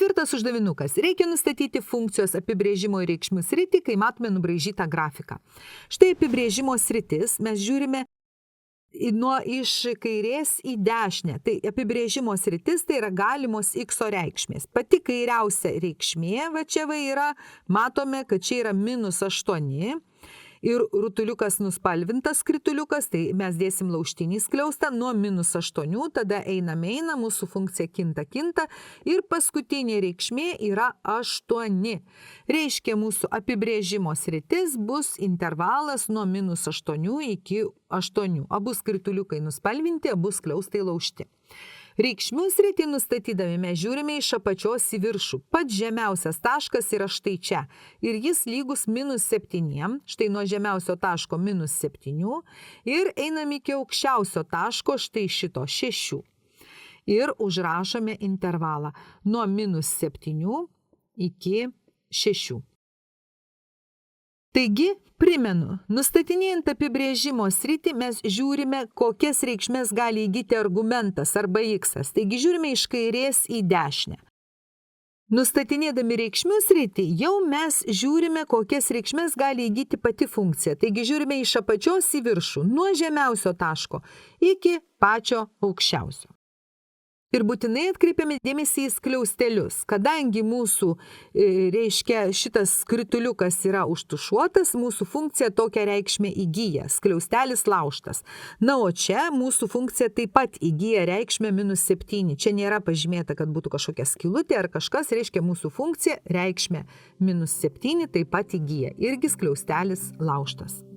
Ketvirtas uždavinukas. Reikia nustatyti funkcijos apibrėžimo ir reikšmių sritį, kai matome nubraižytą grafiką. Štai apibrėžimo sritis mes žiūrime iš kairės į dešinę. Tai apibrėžimo sritis tai yra galimos x reikšmės. Pati kairiausia reikšmė, va čia yra, matome, kad čia yra -8 ir rutuliukas nuspalvintas skrituliukas, tai mes dėsim laužtinį skliaustą nuo -8, tada einam, mūsų funkcija kinta ir paskutinė reikšmė yra 8. Reiškia, mūsų apibrėžimo sritis bus intervalas nuo -8 iki 8. Abu skrituliukai nuspalvinti, abu skliaustai laužti. Reikšmių sritį nustatydami mes žiūrime iš apačios į viršų. Pats žemiausias taškas yra štai čia. Ir jis lygus -7. Štai nuo žemiausio taško -7. Ir einam iki aukščiausio taško štai šito 6. Ir užrašome intervalą nuo -7 iki 6. Taigi, primenu, nustatinėjant apibrėžimo sritį mes žiūrime, kokias reikšmės gali įgyti argumentas arba x. Taigi žiūrime iš kairės į dešinę. Nustatinėdami reikšmių sritį jau mes žiūrime, kokias reikšmės gali įgyti pati funkcija. Taigi žiūrime iš apačios į viršų, nuo žemiausio taško iki pačio aukščiausio. Ir būtinai atkreipiame dėmesį į skliaustelius. Kadangi mūsų, šitas skrituliukas yra užtušuotas, mūsų funkcija tokią reikšmę įgyja. Skliaustelis laužtas. Na, o čia mūsų funkcija taip pat įgyja reikšmę -7. Čia nėra pažymėta, kad būtų kažkokia skylutė ar kažkas, reiškia mūsų funkcija reikšmę -7 taip pat įgyja. Irgi skliaustelis laužtas.